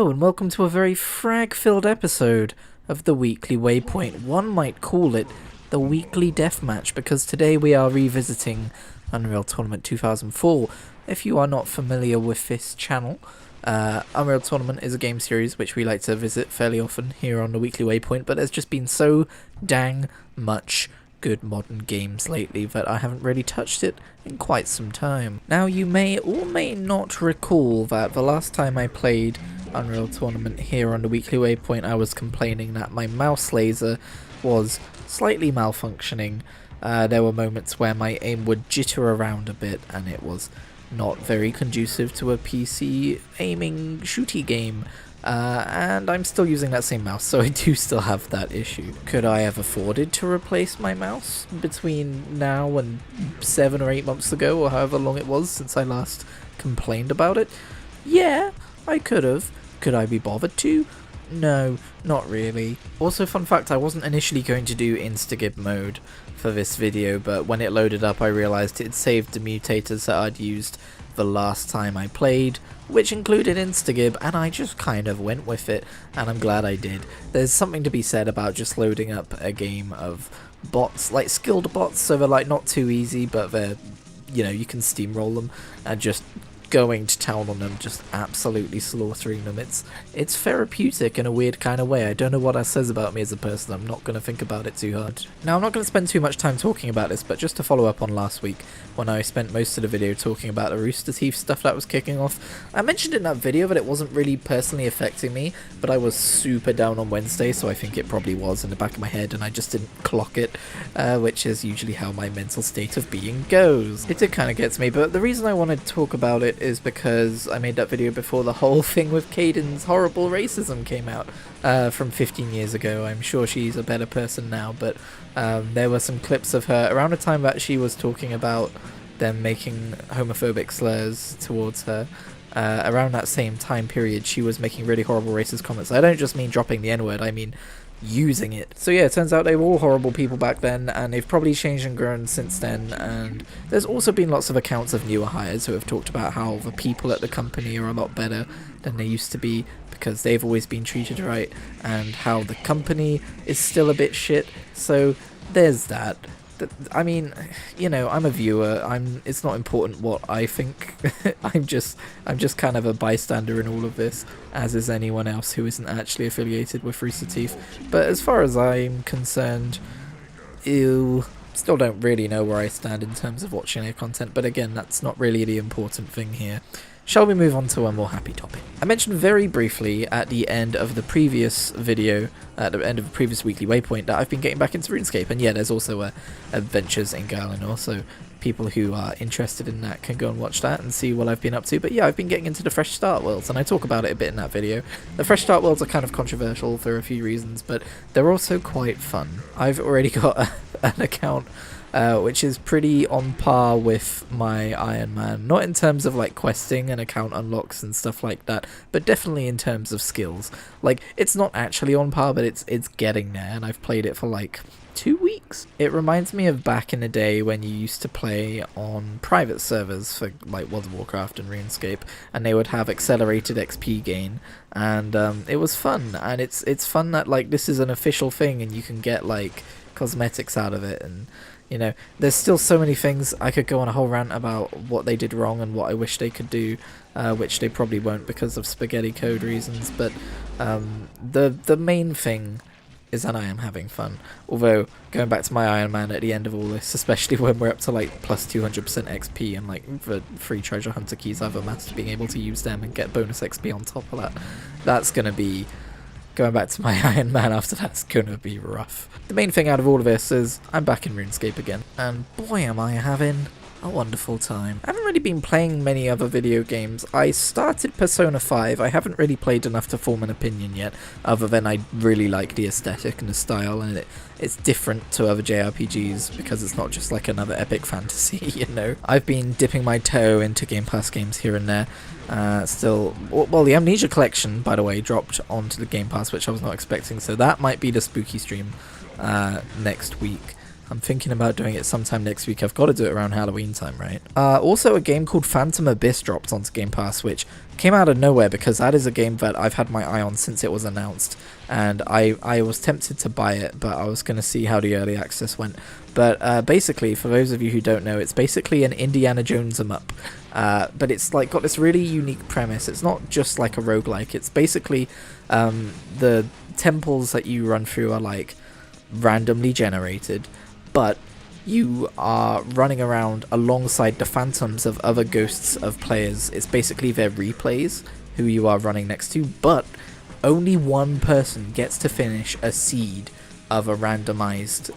Hello and welcome to a very frag-filled episode of the Weekly Waypoint. One might call it the Weekly Deathmatch because today we are revisiting Unreal Tournament 2004. If you are not familiar with this channel, Unreal Tournament is a game series which we like to visit fairly often here on the Weekly Waypoint, but there's just been so dang much good modern games lately that I haven't really touched it in quite some time. Now you may or may not recall that the last time I played Unreal Tournament here on the Weekly Waypoint I was complaining that my mouse laser was slightly malfunctioning. There were moments where my aim would jitter around a bit and it was not very conducive to a PC aiming shooty game. And I'm still using that same mouse, so I do still have that issue. Could I have afforded to replace my mouse between now and 7 or 8 months ago, or however long it was since I last complained about it? Yeah, I could have. Could I be bothered to? No, not really. Also, fun fact, I wasn't initially going to do Instagib mode for this video, but when it loaded up I realised it saved the mutators that I'd used the last time I played, which included Instagib, and I just kind of went with it, and I'm glad I did. There's something to be said about just loading up a game of bots, like skilled bots, so they're like not too easy, but they're, you know, you can steamroll them, and just going to town on them, just absolutely slaughtering them. It's therapeutic in a weird kind of way. I don't know what that says about me as a person. I'm not going to think about it too hard. Now, I'm not going to spend too much time talking about this, but just to follow up on last week, when I spent most of the video talking about the Rooster Teeth stuff that was kicking off, I mentioned in that video that it wasn't really personally affecting me, but I was super down on Wednesday, so I think it probably was in the back of my head, and I just didn't clock it, which is usually how my mental state of being goes. It did kind of get to me, but the reason I wanted to talk about it is because I made that video before the whole thing with Caden's horrible racism came out from 15 years ago. I'm sure she's a better person now, but there were some clips of her around the time that she was talking about them making homophobic slurs towards her. Around that same time period, she was making really horrible racist comments. I don't just mean dropping the N-word, I mean using it. So yeah, it turns out they were all horrible people back then, and they've probably changed and grown since then, and there's also been lots of accounts of newer hires who have talked about how the people at the company are a lot better than they used to be because they've always been treated right, and how the company is still a bit shit. So there's that. I mean, you know, I'm a viewer. It's not important what I think. I'm just kind of a bystander in all of this, as is anyone else who isn't actually affiliated with Rooster Teeth. But as far as I'm concerned, still don't really know where I stand in terms of watching their content. But again, that's not really the important thing here. Shall we move on to a more happy topic? I mentioned very briefly at the end of the previous video, at the end of the previous Weekly Waypoint, that I've been getting back into Runescape, and yeah, there's also Adventures in Galenor, so people who are interested in that can go and watch that and see what I've been up to. But yeah, I've been getting into the Fresh Start worlds, and I talk about it a bit in that video. The Fresh Start worlds are kind of controversial for a few reasons, but they're also quite fun. I've already got an account which is pretty on par with my Iron Man, not in terms of like questing and account unlocks and stuff like that, but definitely in terms of skills. Like, it's not actually on par, but it's getting there, and I've played it for like 2 weeks. It reminds me of back in the day when you used to play on private servers for like World of Warcraft and Runescape, and they would have accelerated XP gain, and it was fun. And it's fun that like this is an official thing and you can get like cosmetics out of it, and you know, there's still so many things. I could go on a whole rant about what they did wrong and what I wish they could do, which they probably won't because of spaghetti code reasons, but the main thing is that I am having fun. Although, going back to my Iron Man at the end of all this, especially when we're up to like plus 200% XP and like the free treasure hunter keys I've amassed, being able to use them and get bonus XP on top of that, that's gonna be... Going back to my Iron Man after that's gonna be rough. The main thing out of all of this is I'm back in Runescape again, and boy am I having a wonderful time. I haven't really been playing many other video games. I started Persona 5. I haven't really played enough to form an opinion yet, other than I really like the aesthetic and the style, and it's different to other JRPGs because it's not just like another epic fantasy, you know. I've been dipping my toe into Game Pass games here and there. Well, the Amnesia Collection, by the way, dropped onto the Game Pass, which I was not expecting, so that might be the spooky stream next week. I'm thinking about doing it sometime next week. I've got to do it around Halloween time, right? Also, a game called Phantom Abyss dropped onto Game Pass, which came out of nowhere because that is a game that I've had my eye on since it was announced. And I was tempted to buy it, but I was going to see how the early access went. But basically, for those of you who don't know, it's basically an Indiana Jones 'em up. But it's like got this really unique premise. It's not just like a roguelike. It's basically the temples that you run through are like randomly generated, but you are running around alongside the phantoms of other ghosts of players. It's basically their replays who you are running next to, but only one person gets to finish a seed of a randomized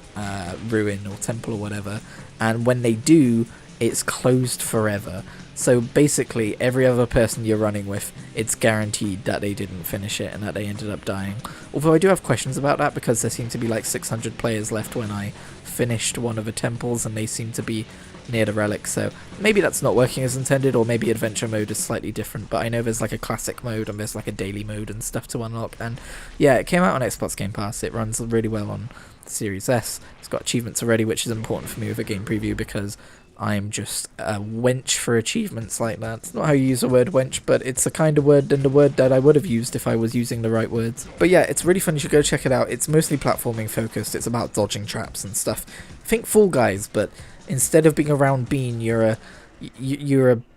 ruin or temple or whatever, and when they do, it's closed forever. So basically, every other person you're running with, it's guaranteed that they didn't finish it and that they ended up dying. Although I do have questions about that, because there seem to be like 600 players left when I finished one of the temples, and they seem to be near the relic, so maybe that's not working as intended, or maybe adventure mode is slightly different. But I know there's like a classic mode and there's like a daily mode and stuff to unlock, and yeah, it came out on Xbox Game Pass. It runs really well on Series S. It's got achievements already, which is important for me with a game preview, because I'm just a wench for achievements like that. It's not how you use the word wench, but it's a kind of word and a word that I would have used if I was using the right words. But yeah, it's really fun. You should go check it out. It's mostly platforming focused. It's about dodging traps and stuff. Think Fall Guys, but instead of being a round bean, you're a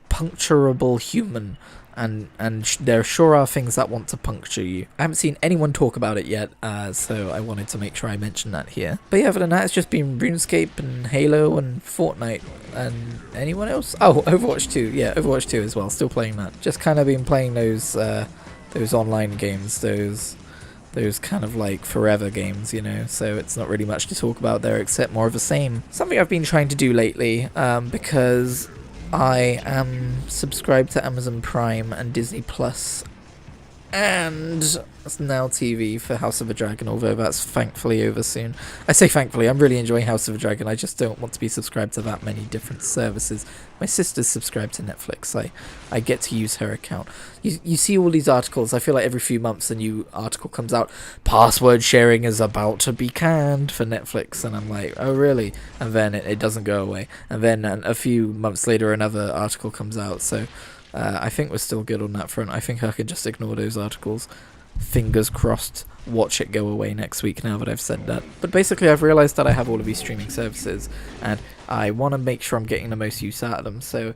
puncturable human. And there sure are things that want to puncture you. I haven't seen anyone talk about it yet, so I wanted to make sure I mentioned that here. But yeah, other than that, it's just been RuneScape and Halo and Fortnite. And anyone else? Oh, Overwatch 2. Yeah, Overwatch 2 as well. Still playing that. Just kind of been playing those online games, those kind of like forever games, you know, so it's not really much to talk about there except more of the same. Something I've been trying to do lately, because I am subscribed to Amazon Prime and Disney Plus and Now TV for House of the Dragon, although that's thankfully over soon. I say thankfully, I'm really enjoying House of the Dragon. I just don't want to be subscribed to that many different services. My sister's subscribed to Netflix. I get to use her account. You see all these articles. I feel like every few months a new article comes out. Password sharing is about to be canned for Netflix. And I'm like, oh really? And then it doesn't go away. And then a few months later another article comes out. So I think we're still good on that front. I think I could just ignore those articles. Fingers crossed, watch it go away next week now that I've said that. But basically I've realised that I have all of these streaming services and I want to make sure I'm getting the most use out of them. So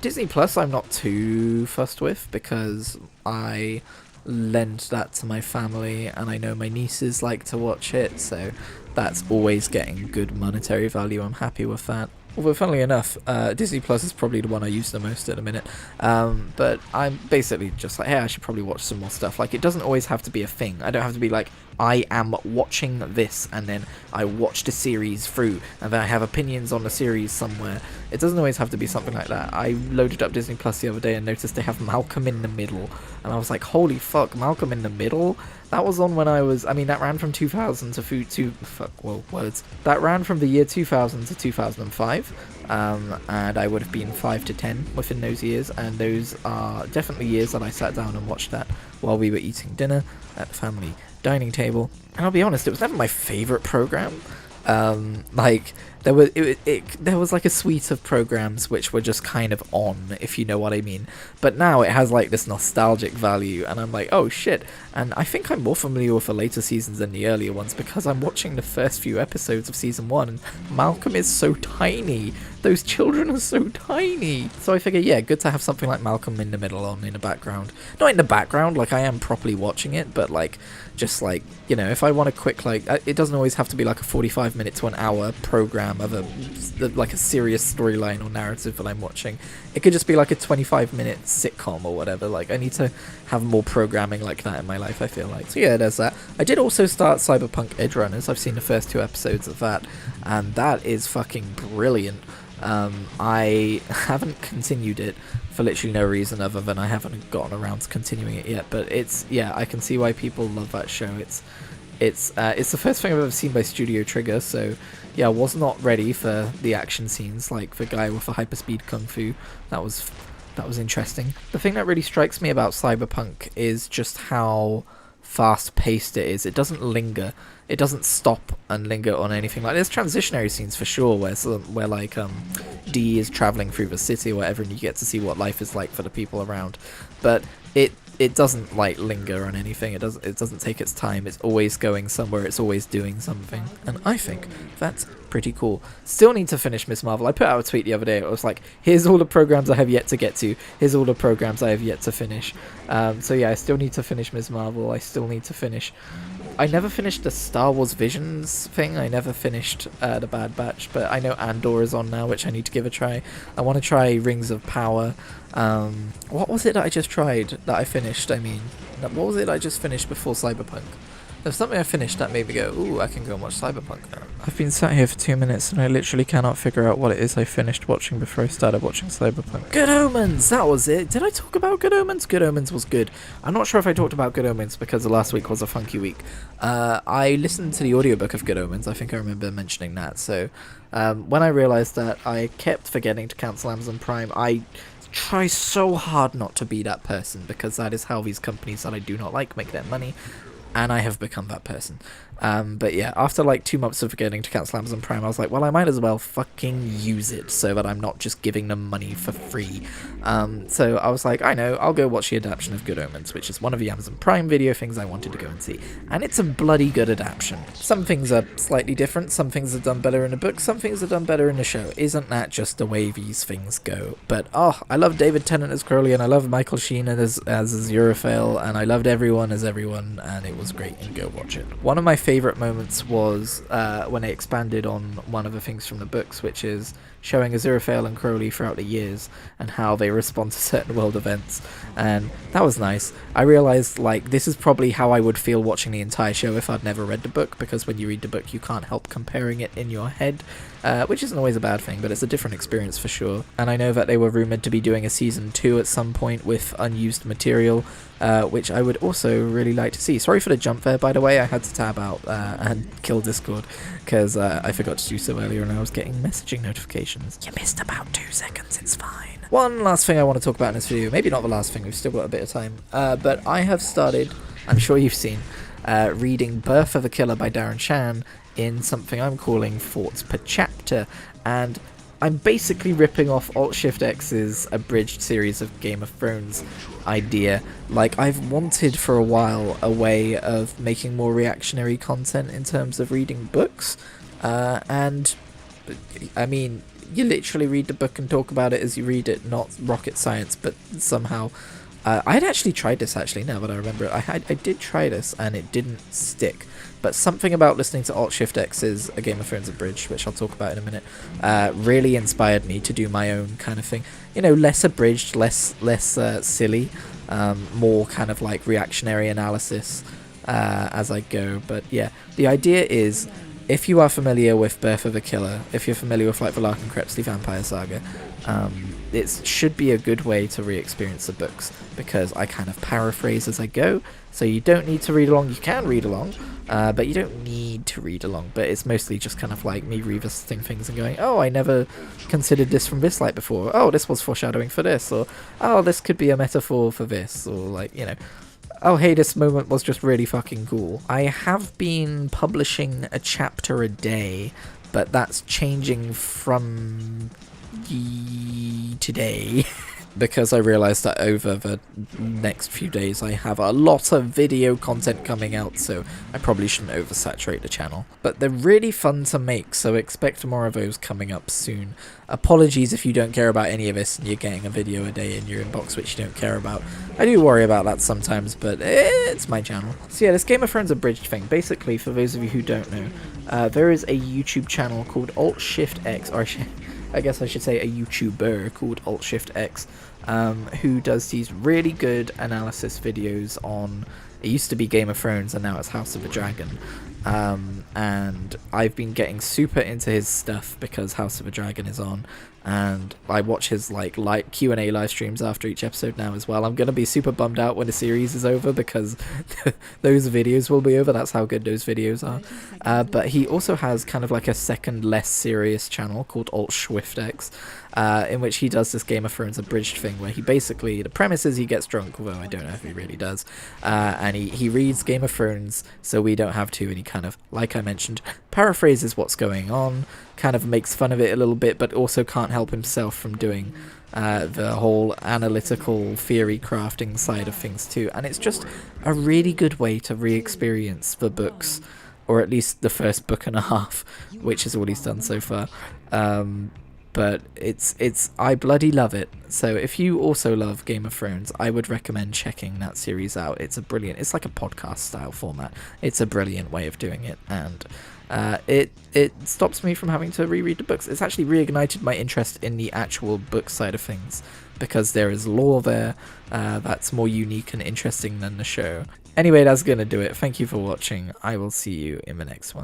Disney Plus I'm not too fussed with, because I lend that to my family and I know my nieces like to watch it, so that's always getting good monetary value. I'm happy with that. Although, funnily enough, Disney Plus is probably the one I use the most at a minute. But I'm basically just like, hey, I should probably watch some more stuff. Like, it doesn't always have to be a thing. I don't have to be like, I am watching this, and then I watched a series through, and then I have opinions on the series somewhere. It doesn't always have to be something like that. I loaded up Disney Plus the other day and noticed they have Malcolm in the Middle. And I was like, holy fuck, Malcolm in the Middle? That was on when I was, I mean, that ran from 2000 That ran from the year 2000 to 2005, and I would have been 5 to 10 within those years, and those are definitely years that I sat down and watched that while we were eating dinner at the family dining table. And I'll be honest, it was never my favourite program. Like, there was like a suite of programs which were just kind of on, if you know what I mean. But now it has like this nostalgic value, and I'm like, oh shit. And I think I'm more familiar with the later seasons than the earlier ones, because I'm watching the first few episodes of season 1, and Malcolm is so tiny. Those children are so tiny. So I figure, yeah, good to have something like Malcolm in the Middle on in the background. Not in the background, like I am properly watching it, but like, just like, you know, if I want a quick, like, it doesn't always have to be like a 45-minute to an hour program of like a serious storyline or narrative that I'm watching. It could just be like a 25-minute sitcom or whatever. Like, I need to have more programming like that in my life, I feel like. So yeah, there's that. I did also start Cyberpunk Edgerunners. I've seen the first 2 episodes of that, and that is fucking brilliant. I haven't continued it for literally no reason other than I haven't gotten around to continuing it yet, but it's, yeah, I can see why people love that show. It's the first thing I've ever seen by Studio Trigger, so yeah, I was not ready for the action scenes, like the guy with the hyperspeed kung fu. That was interesting. The thing that really strikes me about Cyberpunk is just how fast-paced it is. It doesn't linger. It doesn't stop and linger on anything. Like, there's transitionary scenes for sure where like D is traveling through the city or whatever, and you get to see what life is like for the people around. But it doesn't like linger on anything. It doesn't take its time. It's always going somewhere. It's always doing something. And I think that's pretty cool. Still need to finish Miss Marvel. I put out a tweet the other day. It was like, here's all the programs I have yet to get to. Here's all the programs I have yet to finish. So yeah, I still need to finish Miss Marvel. I still need to finish... I never finished the Star Wars Visions thing. I never finished the Bad Batch, but I know Andor is on now, which I need to give a try. I want to try Rings of Power. What was it that I just tried that I finished? I mean, what was it I just finished before Cyberpunk? There's something I finished that made me go, ooh, I can go and watch Cyberpunk now. I've been sat here for 2 minutes and I literally cannot figure out what it is I finished watching before I started watching Cyberpunk. Good Omens! That was it! Did I talk about Good Omens? Good Omens was good. I'm not sure if I talked about Good Omens because the last week was a funky week. I listened to the audiobook of Good Omens. I think I remember mentioning that. So when I realised that I kept forgetting to cancel Amazon Prime, I try so hard not to be that person because that is how these companies that I do not like make their money. And I have become that person. But yeah, after like 2 months of forgetting to cancel Amazon Prime, I was like, well, I might as well fucking use it so that I'm not just giving them money for free. So I was like, I know, I'll go watch the adaptation of Good Omens, which is one of the Amazon Prime Video things I wanted to go and see. And it's a bloody good adaptation. Some things are slightly different, some things are done better in the book, some things are done better in the show. Isn't that just the way these things go? But oh, I love David Tennant as Crowley, and I love Michael Sheen as Aziraphale, and I loved everyone as everyone, and it was great, and go watch it. One of my favourite moments was when they expanded on one of the things from the books, which is showing Aziraphale and Crowley throughout the years and how they respond to certain world events, and that was nice. I realised, like, this is probably how I would feel watching the entire show if I'd never read the book, because when you read the book you can't help comparing it in your head, which isn't always a bad thing, but it's a different experience for sure. And I know that they were rumoured to be doing a season 2 at some point with unused material, which I would also really like to see. Sorry for the jump there, by the way. I had to tab out and kill Discord because I forgot to do so earlier and I was getting messaging notifications. You missed about 2 seconds, it's fine. One last thing I want to talk about in this video, maybe not the last thing, we've still got a bit of time, but I have started, I'm sure you've seen, reading Birth of a Killer by Darren Shan in something I'm calling Thoughts Per Chapter, and I'm basically ripping off Alt-Shift-X's abridged series of Game of Thrones idea. Like, I've wanted for a while a way of making more reactionary content in terms of reading books, and I mean, you literally read the book and talk about it as you read it, not rocket science, but somehow... I had actually tried this, now that I remember it. I did try this, and it didn't stick. But something about listening to Alt-Shift-X's A Game of Thrones Abridged, which I'll talk about in a minute, really inspired me to do my own kind of thing. You know, less abridged, less silly, more kind of like reactionary analysis as I go. But yeah, the idea is, if you are familiar with Birth of a Killer, if you're familiar with like the Larkin Crepsley Vampire Saga, it should be a good way to re-experience the books, because I kind of paraphrase as I go, so you don't need to read along. You can read along, but you don't need to read along, but it's mostly just kind of like me revisiting things and going, oh, I never considered this from this light before, oh, this was foreshadowing for this, or oh, this could be a metaphor for this, or like, you know, oh, hey, this moment was just really fucking cool. I have been publishing a chapter a day, but that's changing from today because I realized that over the next few days I have a lot of video content coming out, so I probably shouldn't oversaturate the channel. But they're really fun to make, so expect more of those coming up soon. Apologies if you don't care about any of this and you're getting a video a day in your inbox which you don't care about. I do worry about that sometimes, but it's my channel. So yeah, this Game of Thrones Abridged thing, basically, for those of you who don't know, there is a YouTube channel called Alt-Shift-X, or I guess I should say a YouTuber called Alt-Shift-X, who does these really good analysis videos on, it used to be Game of Thrones and now it's House of the Dragon, and I've been getting super into his stuff because House of the Dragon is on, and I watch his like Q&A live streams after each episode now as well. I'm going to be super bummed out when the series is over because those videos will be over. That's how good those videos are. But he also has kind of like a second less serious channel called Alt-Shift-X, in which he does this Game of Thrones abridged thing where he basically, the premise is he gets drunk, although I don't know if he really does, and he reads Game of Thrones so we don't have to, and he kind of, like I mentioned, paraphrases what's going on, kind of makes fun of it a little bit, but also can't help himself from doing the whole analytical theory crafting side of things too. And it's just a really good way to re-experience the books, or at least the first book and a half, which is all he's done so far. But I bloody love it. So if you also love Game of Thrones, I would recommend checking that series out. It's it's like a podcast style format. It's a brilliant way of doing it, and it stops me from having to reread the books. It's actually reignited my interest in the actual book side of things, because there is lore there that's more unique and interesting than the show. Anyway, that's gonna do it. Thank you for watching. I will see you in the next one.